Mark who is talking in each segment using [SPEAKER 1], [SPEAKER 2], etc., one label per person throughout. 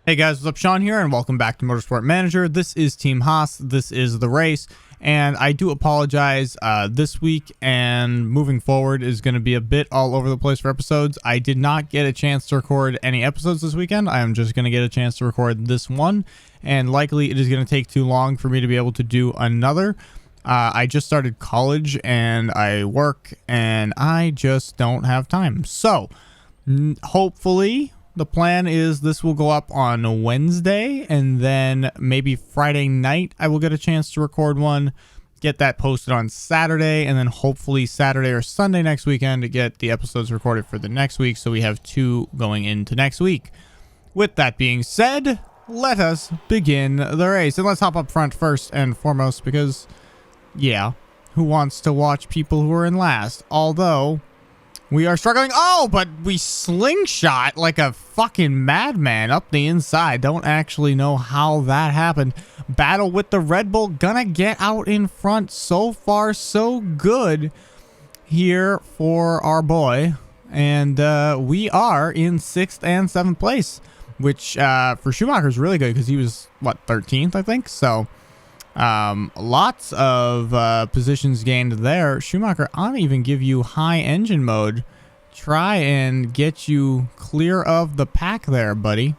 [SPEAKER 1] Hey guys, what's up? Sean here, and welcome back to Motorsport Manager. This is Team Haas. This is the race, and I do apologize. This week and moving forward is going to be a bit all over the place for episodes. I did not get a chance to record any episodes this weekend. I am just going to get a chance to record this one, and likely it is going to take too long for me to be able to do another. I just started college, and I work, and I just don't have time. So, hopefully the plan is this will go up on Wednesday, and then maybe Friday night I will get a chance to record one, get that posted on Saturday, and then hopefully Saturday or Sunday next weekend to get the episodes recorded for the next week, so we have two going into next week. With that being said, let us begin the race. And let's hop up front first and foremost because, yeah, who wants to watch people who are in last? Although we are struggling. Oh, but we slingshot like a fucking madman up the inside. Don't actually know how that happened. Battle with the Red Bull. Gonna get out in front. So far, so good here for our boy. And we are in 6th and 7th place, which for Schumacher is really good because he was, what, 13th, I think? So lots of positions gained there. Schumacher, I'll even give you high engine mode. Try and get you clear of the pack there, buddy,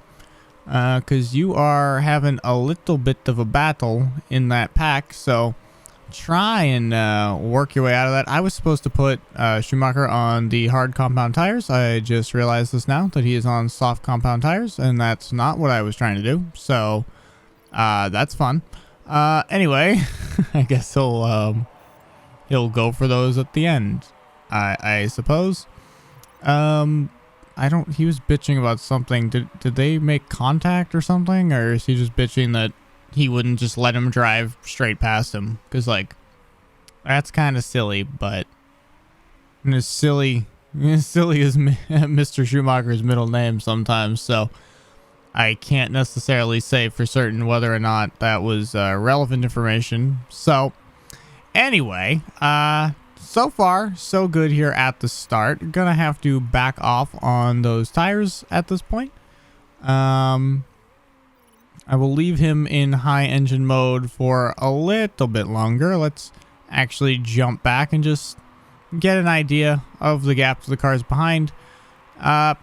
[SPEAKER 1] because you are having a little bit of a battle in that pack. So try and work your way out of that. I was supposed to put Schumacher on the hard compound tires. I just realized this now that he is on soft compound tires, and that's not what I was trying to do. So that's fun. Anyway, I guess he'll go for those at the end, I suppose. He was bitching about something. Did they make contact or something, or is he just bitching that he wouldn't just let him drive straight past him? Because, like, that's kind of silly, but as silly as Mr. Schumacher's middle name sometimes, so I can't necessarily say for certain whether or not that was relevant information. So, anyway, so far, so good here at the start. Gonna have to back off on those tires at this point. I will leave him in high engine mode for a little bit longer. Let's actually jump back and just get an idea of the gap to the cars behind.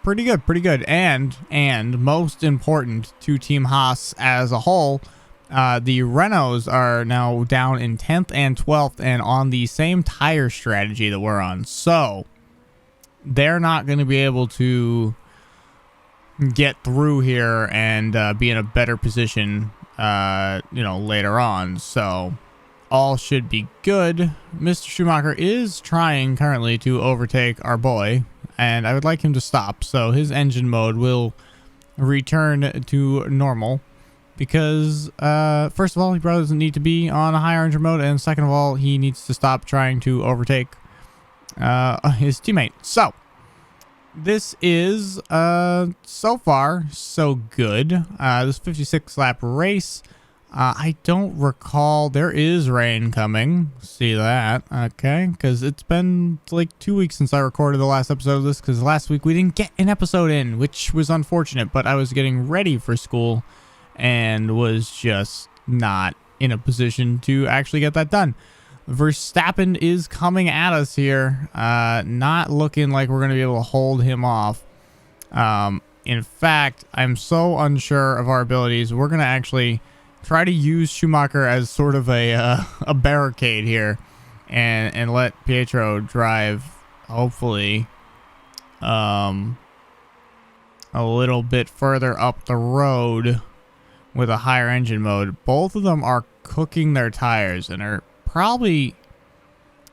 [SPEAKER 1] Pretty good. And most important to Team Haas as a whole, the Renaults are now down in 10th and 12th and on the same tire strategy that we're on. So they're not going to be able to get through here and be in a better position, later on. So all should be good. Mr. Schumacher is trying currently to overtake our boy, and I would like him to stop, so his engine mode will return to normal. Because, first of all, he probably doesn't need to be on a higher engine mode, and second of all, he needs to stop trying to overtake his teammate. So, this is, so far, so good. This 56-lap race, I don't recall, there is rain coming. See that, okay? Because it's been like 2 weeks since I recorded the last episode of this, because last week we didn't get an episode in, which was unfortunate, but I was getting ready for school and was just not in a position to actually get that done. Verstappen is coming at us here. Not looking like we're going to be able to hold him off. In fact, I'm so unsure of our abilities. We're going to actually try to use Schumacher as sort of a barricade here and let Pietro drive, hopefully, a little bit further up the road with a higher engine mode. Both of them are cooking their tires and are probably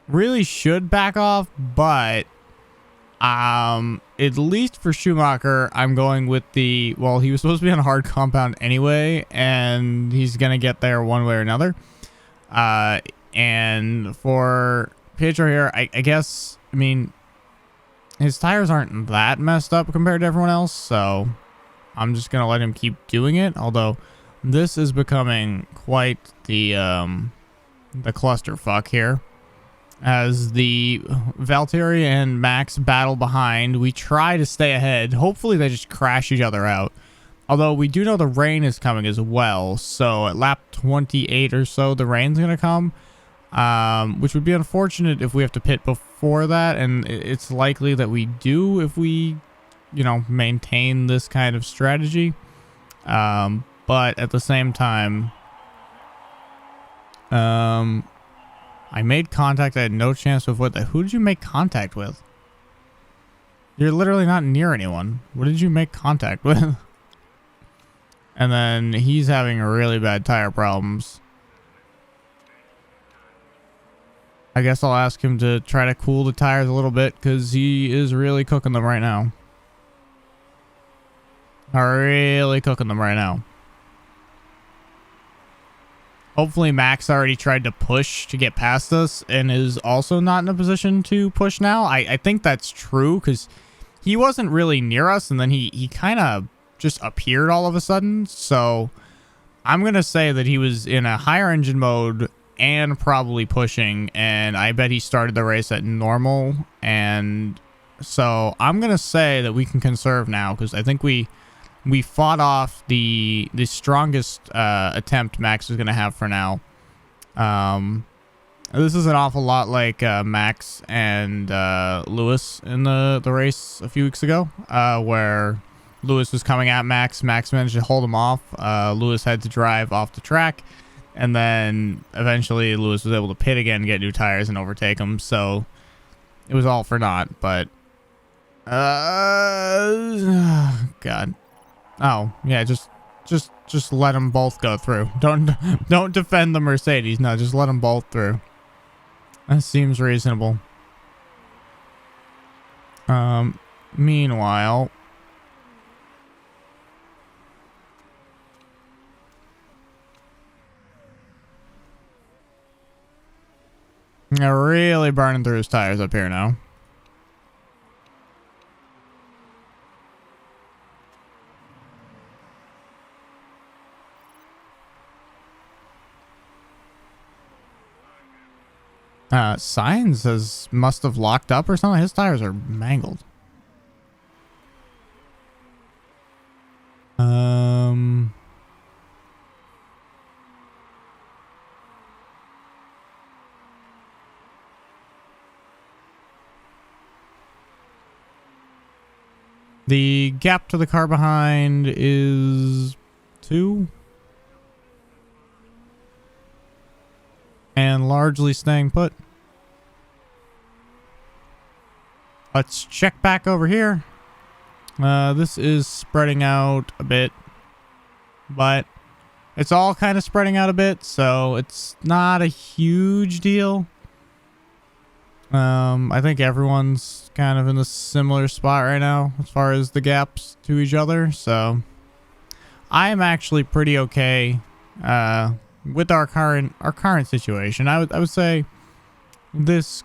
[SPEAKER 1] really should back off, but at least for Schumacher, I'm going with the, well, he was supposed to be on a hard compound anyway, and he's gonna get there one way or another. And for Pietro here, I guess, I mean, his tires aren't that messed up compared to everyone else, so I'm just going to let him keep doing it, although this is becoming quite the clusterfuck here. As the Valtteri and Max battle behind, we try to stay ahead. Hopefully they just crash each other out. Although we do know the rain is coming as well. So at lap 28 or so, the rain's going to come. Which would be unfortunate if we have to pit before that. And it's likely that we do if we, you know, maintain this kind of strategy. But at the same time, I made contact. I had no chance to avoid that. Who did you make contact with? You're literally not near anyone. What did you make contact with? And then he's having really bad tire problems. I guess I'll ask him to try to cool the tires a little bit because he is really cooking them right now. Really cooking them right now. Hopefully Max already tried to push to get past us and is also not in a position to push now. I think that's true because he wasn't really near us and then he kind of just appeared all of a sudden. So I'm going to say that he was in a higher engine mode and probably pushing, and I bet he started the race at normal. And so I'm going to say that we can conserve now because I think we fought off the strongest attempt Max is going to have for now. This is an awful lot like Max and Lewis in the race a few weeks ago, where Lewis was coming at Max. Max managed to hold him off. Lewis had to drive off the track, and then eventually Lewis was able to pit again, get new tires, and overtake him. So it was all for naught. But God. Oh, yeah, just let them both go through. Don't defend the Mercedes. No, just let them both through. That seems reasonable. Meanwhile, they're really burning through his tires up here now. Signs must have locked up or something. His tires are mangled. The gap to the car behind is 2. And largely staying put. Let's check back over here. This is spreading out a bit, but it's all kind of spreading out a bit, so it's not a huge deal. I think everyone's kind of in a similar spot right now as far as the gaps to each other, so I am actually pretty okay with our current situation. I would say this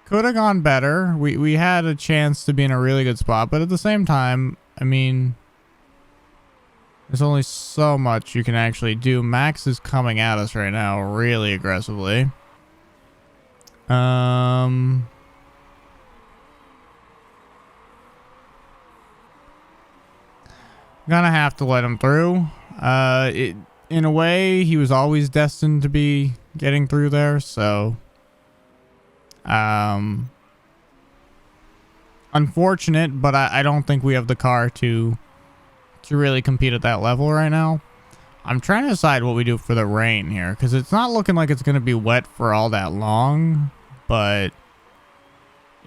[SPEAKER 1] could have gone better. We had a chance to be in a really good spot, but at the same time, I mean, there's only so much you can actually do. Max is coming at us right now really aggressively. Gonna have to let him through. In a way, he was always destined to be getting through there, so unfortunate, but I don't think we have the car to really compete at that level right now. I'm trying to decide what we do for the rain here, because it's not looking like it's going to be wet for all that long, but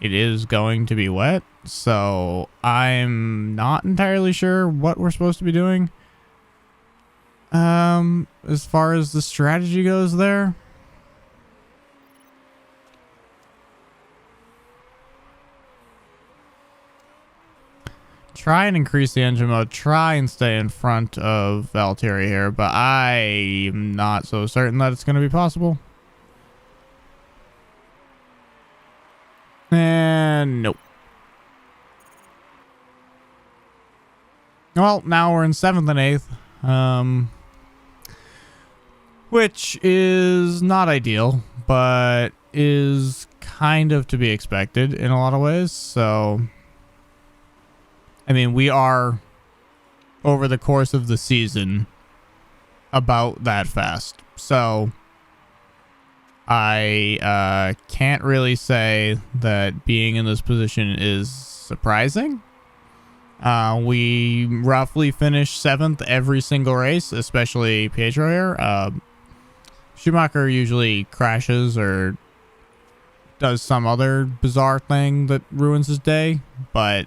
[SPEAKER 1] it is going to be wet, so I'm not entirely sure what we're supposed to be doing as far as the strategy goes there. Try and increase the engine mode. Try and stay in front of Valtteri here, but I am not so certain that it's going to be possible. And nope. Well, now we're in 7th and 8th, which is not ideal, but is kind of to be expected in a lot of ways. So I mean, we are over the course of the season about that fast. So I can't really say that being in this position is surprising. We roughly finish 7th every single race, especially Pietro here. Schumacher usually crashes or does some other bizarre thing that ruins his day, but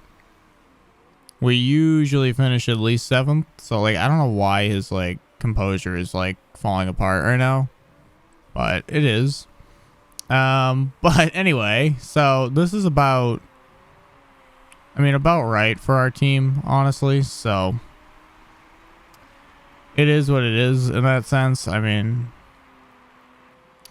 [SPEAKER 1] we usually finish at least 7th. So like, I don't know why his like composure is like falling apart right now, but it is. But anyway, so this is about right for our team, honestly. So it is what it is in that sense. I mean,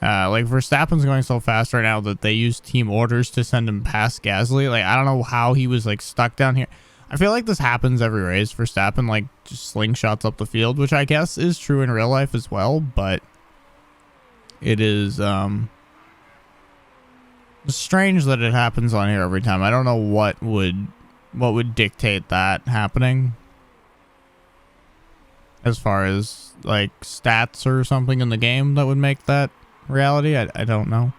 [SPEAKER 1] like Verstappen's going so fast right now that they use team orders to send him past Gasly. Like, I don't know how he was like stuck down here. I feel like this happens every race. Verstappen like just slingshots up the field, which I guess is true in real life as well, but it is strange that it happens on here every time. I don't know what would dictate that happening as far as like stats or something in the game that would make that reality. I don't know.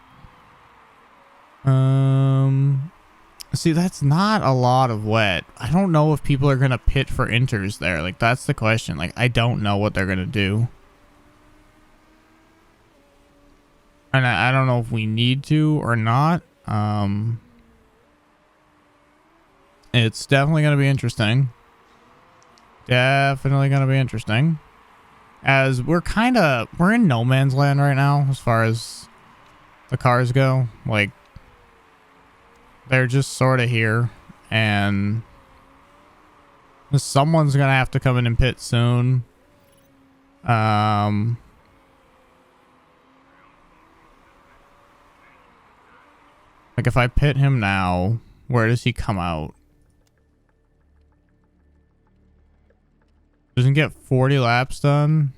[SPEAKER 1] See, that's not a lot of wet. I don't know if people are gonna pit for inters there. Like, that's the question. Like, I don't know what they're gonna do. And I don't know if we need to or not. It's definitely going to be interesting. Definitely going to be interesting. As we're in no man's land right now as far as the cars go. Like, they're just sort of here. And someone's going to have to come in and pit soon. Like, if I pit him now, where does he come out? Doesn't get 40 laps done.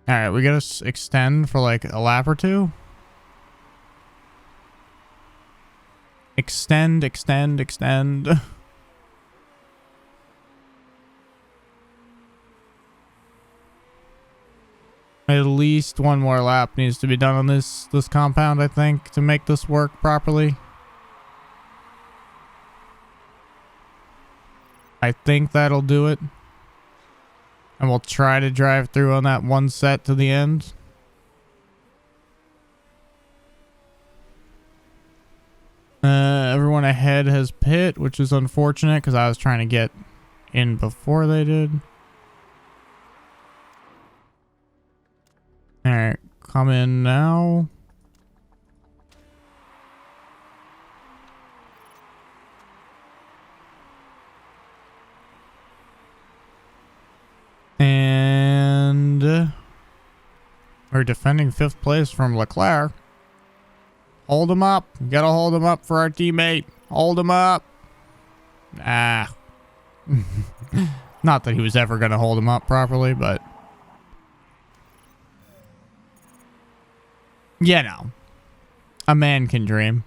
[SPEAKER 1] Alright, we gotta extend for like a lap or two. Extend. At least one more lap needs to be done on this compound, I think, to make this work properly. I think that'll do it. And we'll try to drive through on that one set to the end. Everyone ahead has pit, which is unfortunate because I was trying to get in before they did. Alright, come in now. And we're defending 5th place from Leclerc. Hold him up. You gotta hold him up for our teammate. Hold him up. Ah. Not that he was ever gonna hold him up properly, but you know, a man can dream.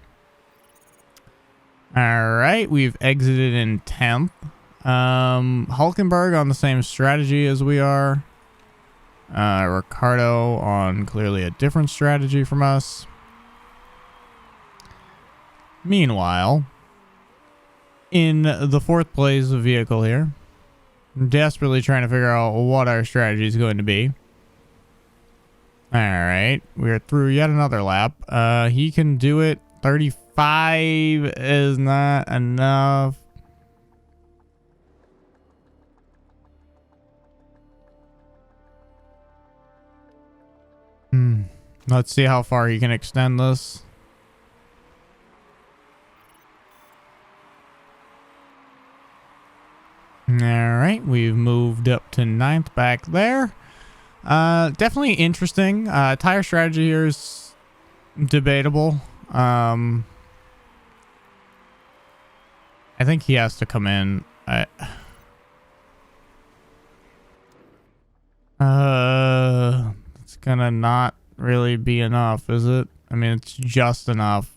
[SPEAKER 1] Alright, we've exited in 10th. Hulkenberg on the same strategy as we are. Ricardo on clearly a different strategy from us. Meanwhile, in the 4th place vehicle here, I'm desperately trying to figure out what our strategy is going to be. Alright, we're through yet another lap. He can do it. 35 is not enough. Let's see how far he can extend this. Alright, we've moved up to 9th back there. Definitely interesting. Tire strategy here is debatable. I think he has to come in. It's gonna not really be enough, is it? I mean, it's just enough.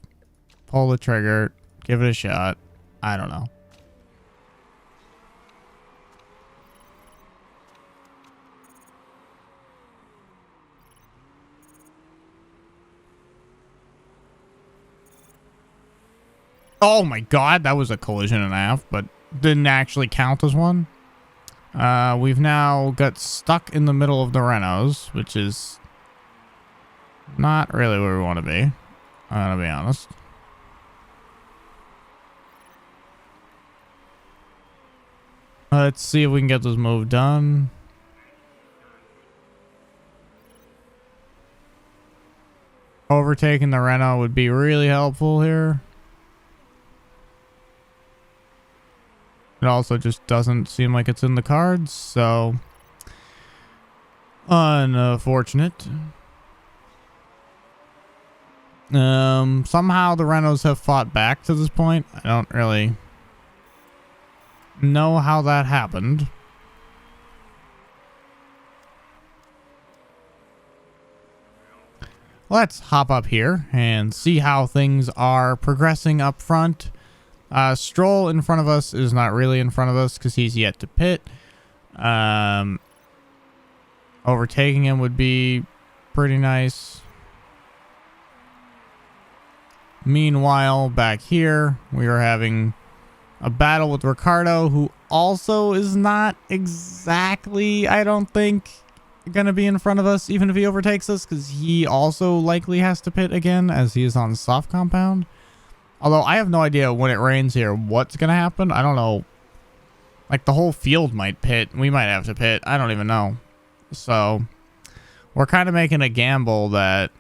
[SPEAKER 1] Pull the trigger, give it a shot. I don't know. Oh my god, that was a collision and a half, but didn't actually count as one. We've now got stuck in the middle of the Renaults, which is not really where we want to be. I'm gonna be honest. Let's see if we can get this move done. Overtaking the Renault would be really helpful here. It also just doesn't seem like it's in the cards, so unfortunate. Somehow the Renaults have fought back to this point. I don't really know how that happened. Let's hop up here and see how things are progressing up front. Stroll in front of us is not really in front of us because he's yet to pit. Overtaking him would be pretty nice. Meanwhile, back here, we are having a battle with Ricardo, who also is not exactly, I don't think, going to be in front of us, even if he overtakes us, because he also likely has to pit again, as he is on soft compound. Although I have no idea when it rains here what's going to happen. I don't know. Like, the whole field might pit. We might have to pit. I don't even know. So, we're kind of making a gamble that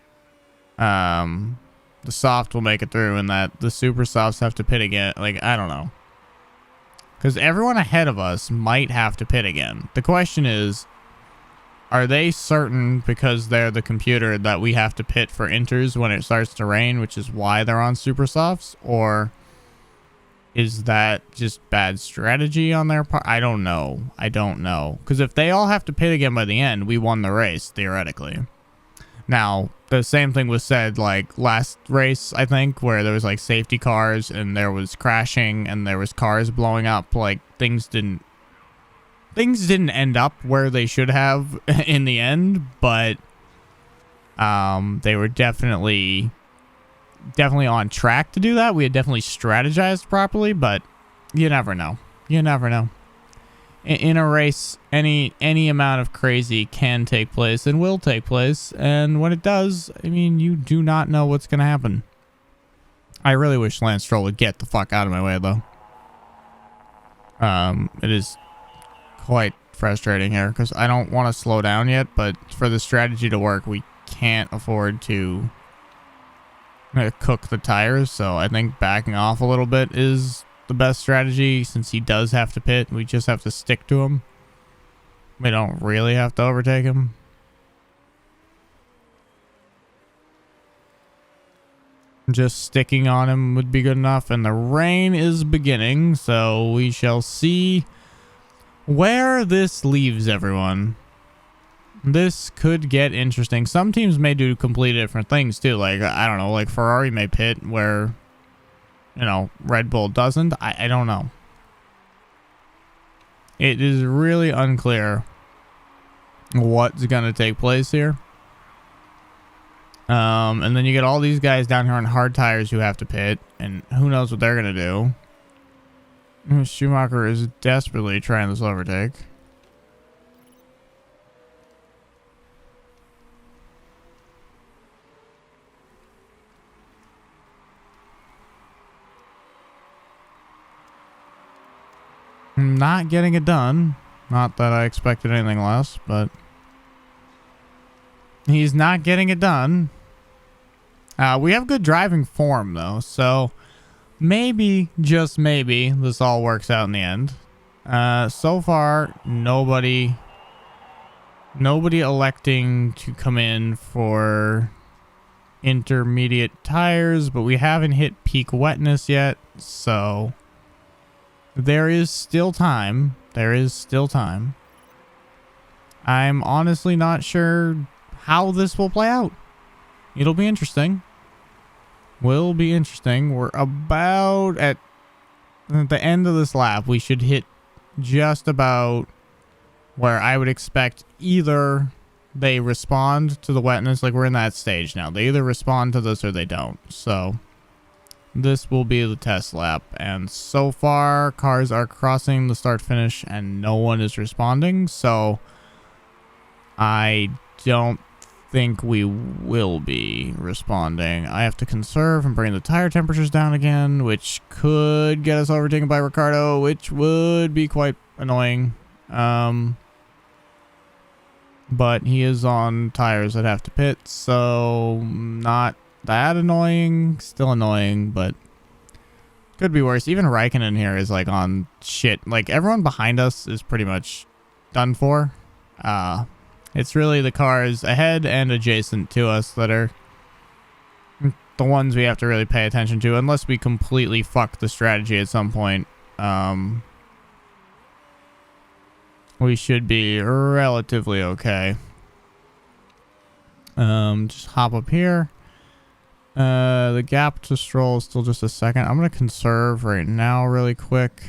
[SPEAKER 1] the soft will make it through and that the super softs have to pit again. Like, I don't know. Because everyone ahead of us might have to pit again. The question is, are they certain because they're the computer that we have to pit for inters when it starts to rain, which is why they're on super softs? Or is that just bad strategy on their part? I don't know. I don't know. Because if they all have to pit again by the end, we won the race, theoretically. Now, the same thing was said, like, last race, I think, where there was, like, safety cars and there was crashing and there was cars blowing up. Like, things didn't end up where they should have in the end, but they were definitely on track to do that. We had definitely strategized properly, but you never know. You never know. In a race, any amount of crazy can take place and will take place, and when it does, I mean, you do not know what's going to happen. I really wish Lance Stroll would get the fuck out of my way, though. It is quite frustrating here because I don't want to slow down yet, but for the strategy to work, we can't afford to cook the tires. So I think backing off a little bit is the best strategy since he does have to pit. We just have to stick to him. We don't really have to overtake him. Just sticking on him would be good enough, and the rain is beginning, so we shall see where this leaves everyone. This could get interesting. Some teams may do completely different things too. Like, I don't know, like Ferrari may pit where, you know, Red Bull doesn't. I don't know. It is really unclear what's going to take place here. And then you get all these guys down here on hard tires who have to pit, and who knows what they're going to do. Schumacher is desperately trying this overtake. Not getting it done. Not that I expected anything less, but he's not getting it done. We have good driving form, though, so maybe, just maybe, this all works out in the end. So far, nobody electing to come in for intermediate tires, but we haven't hit peak wetness yet, so there is still time. There is still time. I'm honestly not sure how this will play out. It'll be interesting. Will be interesting. We're about at the end of this lap. We should hit just about where I would expect either they respond to the wetness, like we're in that stage now. They either respond to this or they don't. So this will be the test lap. And so far, cars are crossing the start finish and no one is responding. So I don't think we will be responding. I have to conserve and bring the tire temperatures down again, which could get us overtaken by Ricardo, which would be quite annoying. But he is on tires that have to pit, so not that annoying. Still annoying, but could be worse. Even Raikkonen here is like on shit. Like everyone behind us is pretty much done for. It's really the cars ahead and adjacent to us that are the ones we have to really pay attention to, unless we completely fuck the strategy at some point. We should be relatively okay. Just hop up here. The gap to Stroll is still just a second. I'm going to conserve right now really quick.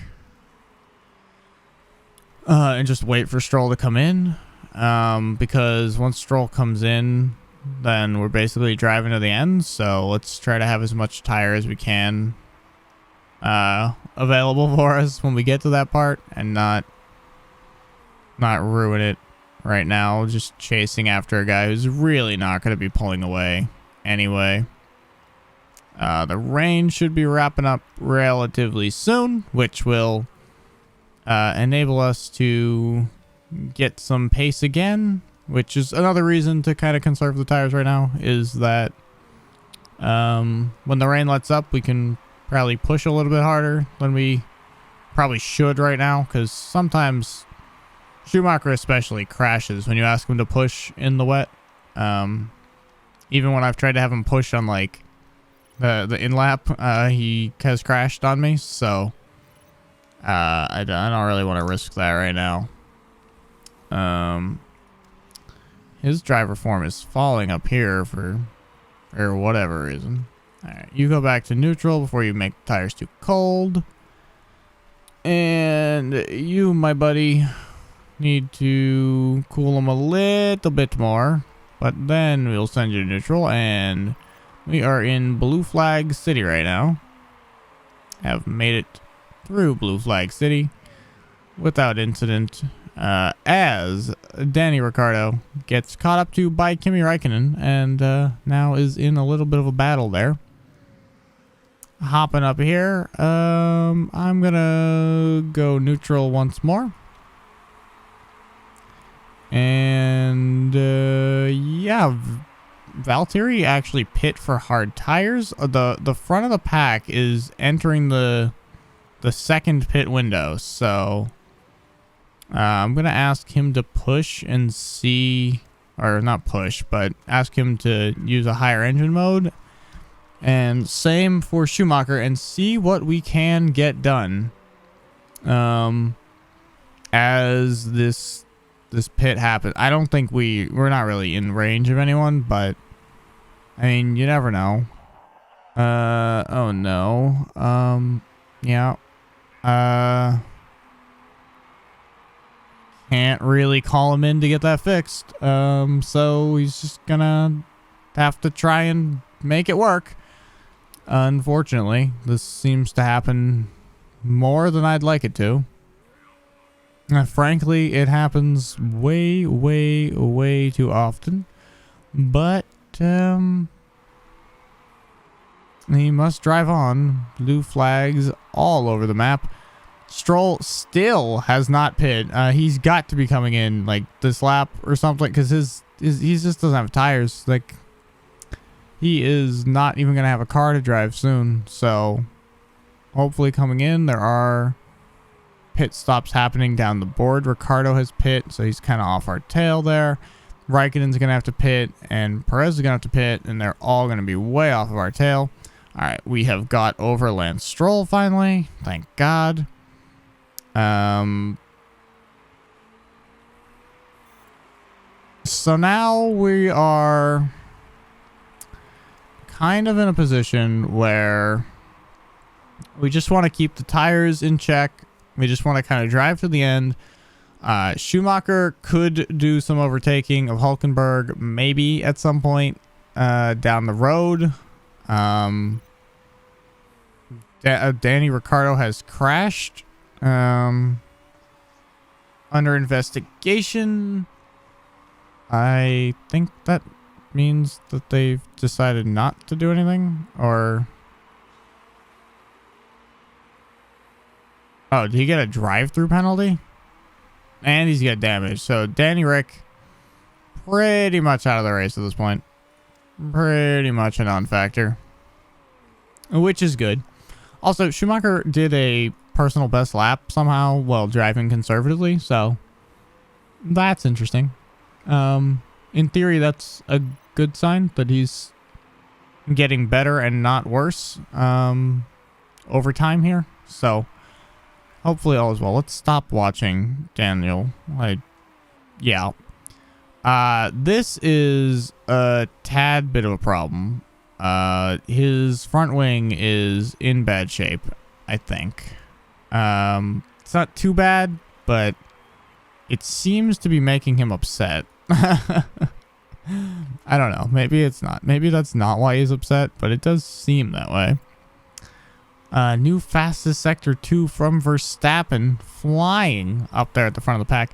[SPEAKER 1] And just wait for Stroll to come in. Because once Stroll comes in, then we're basically driving to the end. So let's try to have as much tire as we can available for us when we get to that part, and not ruin it right now just chasing after a guy who's really not going to be pulling away anyway. The rain should be wrapping up relatively soon, which will enable us to get some pace again, which is another reason to kind of conserve the tires right now, is that when the rain lets up, we can probably push a little bit harder than we probably should right now, because sometimes Schumacher especially crashes when you ask him to push in the wet. Even when I've tried to have him push on like the in-lap, he has crashed on me, so I don't really want to risk that right now. His driver form is falling up here for whatever reason. Alright, you go back to neutral before you make the tires too cold. And you, my buddy, need to cool them a little bit more. But then we'll send you to neutral, and we are in Blue Flag City right now. Have made it through Blue Flag City without incident. As Danny Ricciardo gets caught up to by Kimi Räikkönen, and now is in a little bit of a battle there. Hopping up here, I'm gonna go neutral once more. And yeah, Valtteri actually pit for hard tires. The front of the pack is entering the second pit window, so I'm gonna ask him to push and see, or not push, but ask him to use a higher engine mode, and same for Schumacher, and see what we can get done as this pit happens. I don't think we're not really in range of anyone, but I mean, you never know. Oh no. Yeah. Can't really call him in to get that fixed. So he's just gonna have to try and make it work. Unfortunately, this seems to happen more than I'd like it to. Frankly, it happens way, way, way too often. But he must drive on. Blue flags all over the map. Stroll still has not pit. He's got to be coming in like this lap or something, because he just doesn't have tires. Like, he is not even gonna have a car to drive soon. So hopefully coming in, there are pit stops happening down the board. Ricardo has pit, so he's kind of off our tail there. Raikkonen's gonna have to pit, and Perez is gonna have to pit, and they're all gonna be way off of our tail. All right, we have got over Lance Stroll finally. Thank God. So now we are kind of in a position where we just want to keep the tires in check. We just want to kind of drive to the end. Schumacher could do some overtaking of Hulkenberg maybe at some point down the road. Danny Ricciardo has crashed. Under investigation. I think that means that they've decided not to do anything, or... Oh, did he get a drive-through penalty? And he's got damage. So Danny Rick, pretty much out of the race at this point. Pretty much a non-factor. Which is good. Also, Schumacher did a personal best lap somehow while driving conservatively, so that's interesting. In theory, that's a good sign that he's getting better and not worse over time here. So hopefully all is well. Let's stop watching Daniel. Yeah. This is a tad bit of a problem. His front wing is in bad shape, I think. It's not too bad, but it seems to be making him upset. I don't know. Maybe it's not. Maybe that's not why he's upset, but it does seem that way. New fastest sector 2 from Verstappen, flying up there at the front of the pack.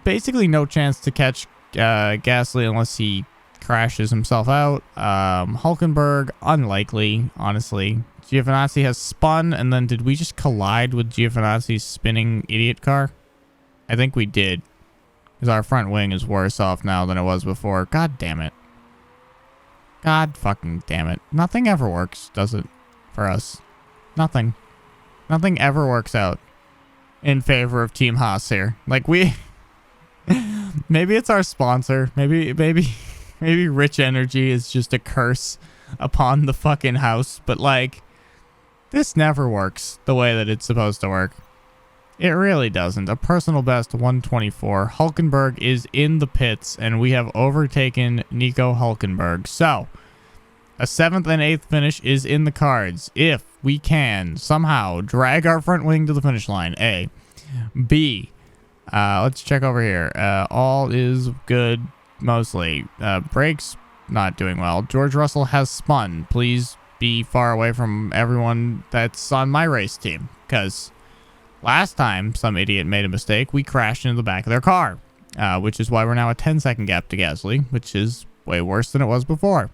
[SPEAKER 1] Basically no chance to catch Gasly unless he crashes himself out. Hulkenberg, unlikely, honestly. Giovinazzi has spun, and then did we just collide with Giovinazzi's spinning idiot car? I think we did. Because our front wing is worse off now than it was before. God damn it. God fucking damn it. Nothing ever works, does it? For us. Nothing. Nothing ever works out in favor of Team Haas here. Like, we... maybe it's our sponsor. Maybe Rich Energy is just a curse upon the fucking house. But, like, this never works the way that it's supposed to work. It really doesn't. A personal best 124. Hulkenberg is in the pits, and we have overtaken Nico Hulkenberg. So, a 7th and 8th finish is in the cards if we can somehow drag our front wing to the finish line. A. B. Let's check over here. All is good, mostly. Brakes, not doing well. George Russell has spun. Please be far away from everyone that's on my race team, because last time some idiot made a mistake, we crashed into the back of their car, which is why we're now a 10-second gap to Gasly, which is way worse than it was before.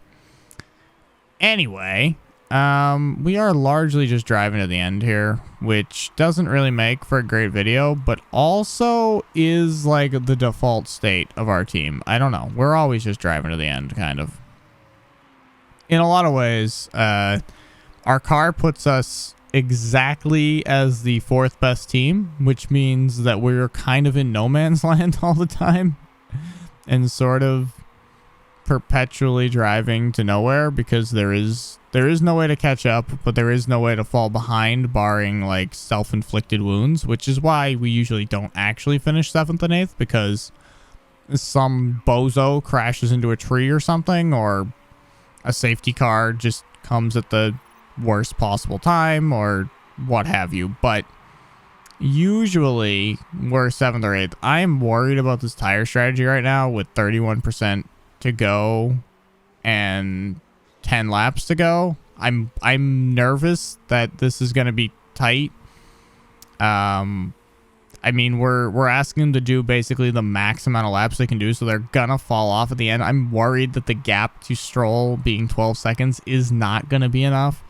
[SPEAKER 1] Anyway, we are largely just driving to the end here, which doesn't really make for a great video, but also is like the default state of our team. I don't know. We're always just driving to the end, kind of. In a lot of ways, our car puts us exactly as the 4th best team, which means that we're kind of in no man's land all the time and sort of perpetually driving to nowhere, because there is no way to catch up, but there is no way to fall behind, barring like self-inflicted wounds, which is why we usually don't actually finish 7th and 8th, because some bozo crashes into a tree or something, or a safety car just comes at the worst possible time, or what have you. But usually we're 7th or 8th. I'm worried about this tire strategy right now with 31% to go and 10 laps to go. I'm nervous that this is going to be tight. I mean, we're asking them to do basically the max amount of laps they can do, so they're gonna fall off at the end. I'm worried that the gap to Stroll being 12 seconds is not gonna be enough.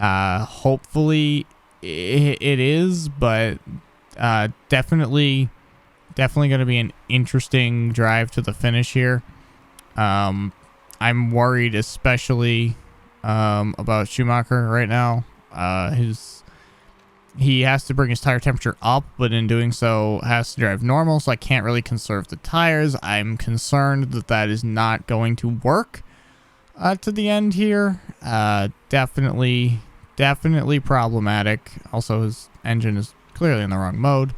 [SPEAKER 1] Hopefully it is, but definitely gonna be an interesting drive to the finish here. I'm worried especially about Schumacher right now. He has to bring his tire temperature up, but in doing so has to drive normal, so I can't really conserve the tires. I'm concerned that that is not going to work to the end here. Definitely problematic. Also, his engine is clearly in the wrong mode.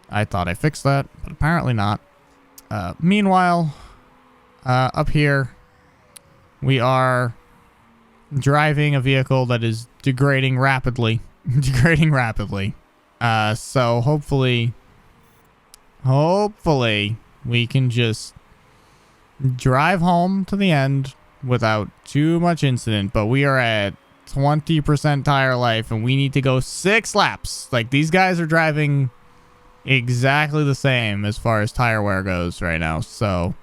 [SPEAKER 1] I thought I fixed that, but apparently not. Meanwhile, up here, we are driving a vehicle that is degrading rapidly. Degrading rapidly. So hopefully we can just drive home to the end without too much incident. But we are at 20% tire life and we need to go 6 laps. Like, these guys are driving exactly the same as far as tire wear goes right now. So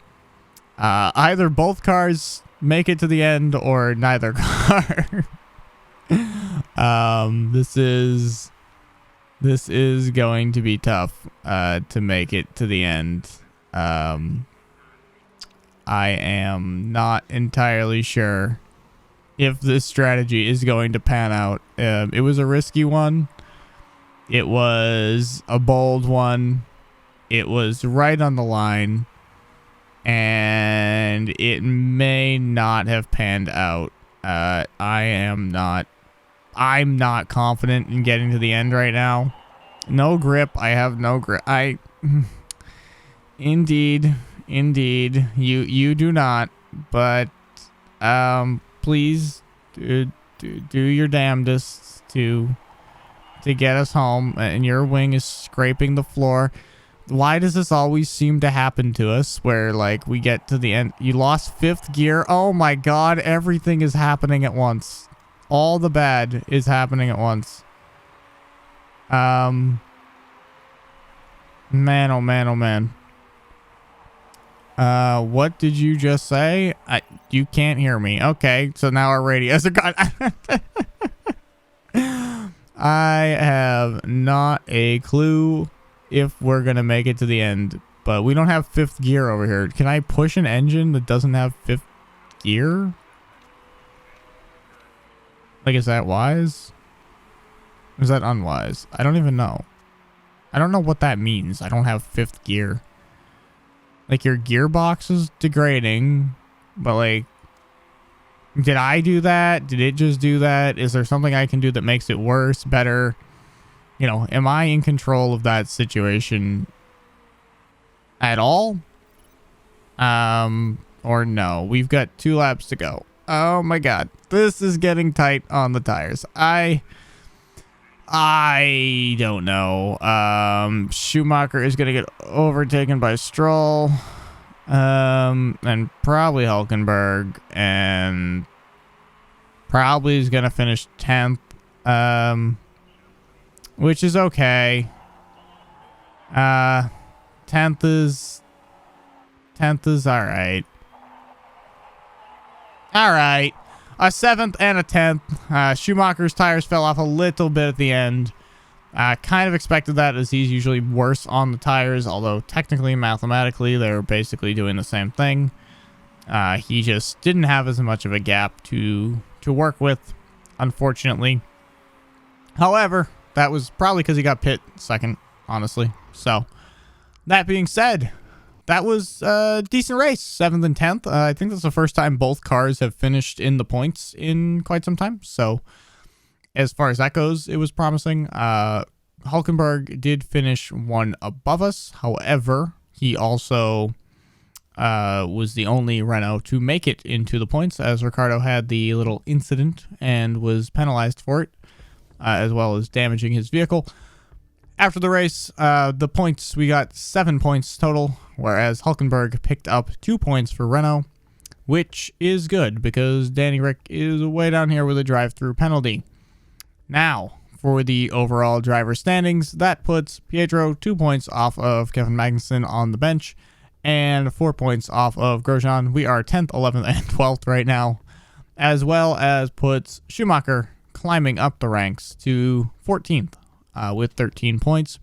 [SPEAKER 1] either both cars make it to the end or neither car. This is going to be tough to make it to the end. I am not entirely sure if this strategy is going to pan out. It was a risky one. It was a bold one. It was right on the line. And it may not have panned out. I'm not confident in getting to the end right now. No grip. I have no grip. Indeed, you do not. But please do your damnedest to get us home. And your wing is scraping the floor. Why does this always seem to happen to us where, like, we get to the end? You lost 5th gear. Oh my god, everything is happening at once. All the bad is happening at once. Man, oh man, oh man. What did you just say? You can't hear me. Okay, so now our radios are gone. I have not a clue if we're gonna make it to the end, but we don't have 5th gear over here. Can I push an engine that doesn't have 5th gear? Like, is that wise? Or is that unwise? I don't even know. I don't know what that means. I don't have 5th gear. Like, your gearbox is degrading, but, like, did I do that? Did it just do that? Is there something I can do that makes it worse, better? You know, am I in control of that situation at all? Or no? We've got 2 laps to go. Oh my god. This is getting tight on the tires. I don't know. Schumacher is going to get overtaken by Stroll. And probably Hulkenberg. And probably is going to finish 10th. Which is okay. 10th is alright. Alright. A 7th and a 10th. Schumacher's tires fell off a little bit at the end. Kind of expected that, as he's usually worse on the tires, although technically, mathematically, they're basically doing the same thing. He just didn't have as much of a gap to work with, unfortunately. However, that was probably because he got pit second, honestly. So, that being said, that was a decent race, 7th and 10th. I think that's the first time both cars have finished in the points in quite some time. So, as far as that goes, it was promising. Hulkenberg did finish 1 above us. However, he also was the only Renault to make it into the points, as Ricciardo had the little incident and was penalized for it, as well as damaging his vehicle. After the race, the points, we got 7 points total, whereas Hulkenberg picked up 2 points for Renault, which is good because Danny Rick is way down here with a drive-through penalty. Now, for the overall driver standings, that puts Pietro 2 points off of Kevin Magnussen on the bench and 4 points off of Grosjean. We are 10th, 11th, and 12th right now, as well as puts Schumacher climbing up the ranks to 14th with 13 points.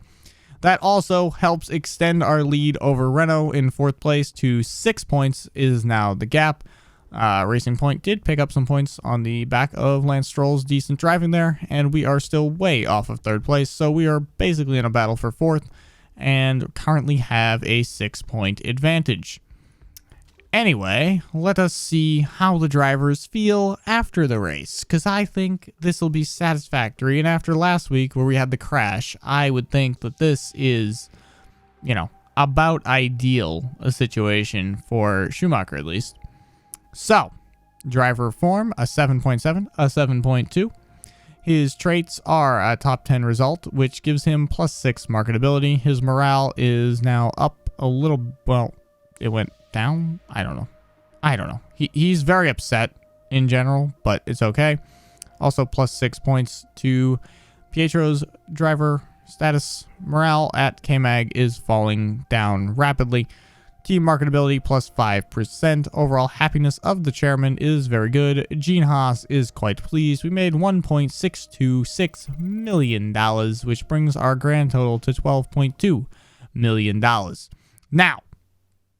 [SPEAKER 1] That also helps extend our lead over Renault in 4th place to 6 points is now the gap. Racing Point did pick up some points on the back of Lance Stroll's decent driving there, and we are still way off of 3rd place, so we are basically in a battle for 4th and currently have a 6-point advantage. Anyway, let us see how the drivers feel after the race, because I think this will be satisfactory, and after last week where we had the crash, I would think that this is, you know, about ideal a situation for Schumacher at least. So, Driver form, a 7.7, a 7.2. His traits are a top 10 result, which gives him +6 marketability. His morale is now up a little. Well, it went down. I don't know. He's very upset in general, but it's okay. Also +6 points to Pietro's driver status. Morale at K-Mag is falling down rapidly. Team marketability +5%. Overall happiness of the chairman is very good. Gene Haas is quite pleased. We made $1.626 million, which brings our grand total to $12.2 million. Now,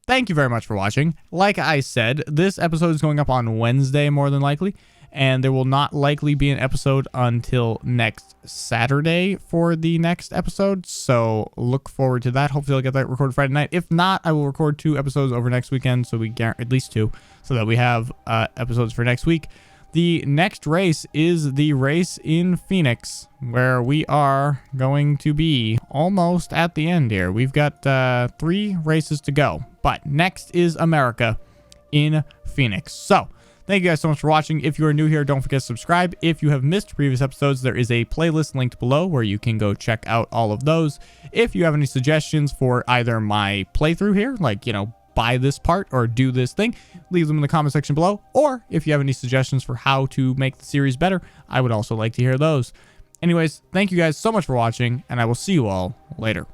[SPEAKER 1] thank you very much for watching. Like I said, this episode is going up on Wednesday more than likely, and there will not likely be an episode until next Saturday for the next episode, so look forward to that. Hopefully I'll get that recorded Friday night. If not, I will record 2 episodes over next weekend, so we get at least 2, so that we have episodes for next week. The next race is the race in Phoenix, where we are going to be almost at the end here. We've got 3 races to go, but next is America in Phoenix. So thank you guys so much for watching. If you are new here, don't forget to subscribe. If you have missed previous episodes, there is a playlist linked below where you can go check out all of those. If you have any suggestions for either my playthrough here, like, you know, buy this part or do this thing, leave them in the comment section below. Or if you have any suggestions for how to make the series better, I would also like to hear those. Anyways, thank you guys so much for watching, and I will see you all later.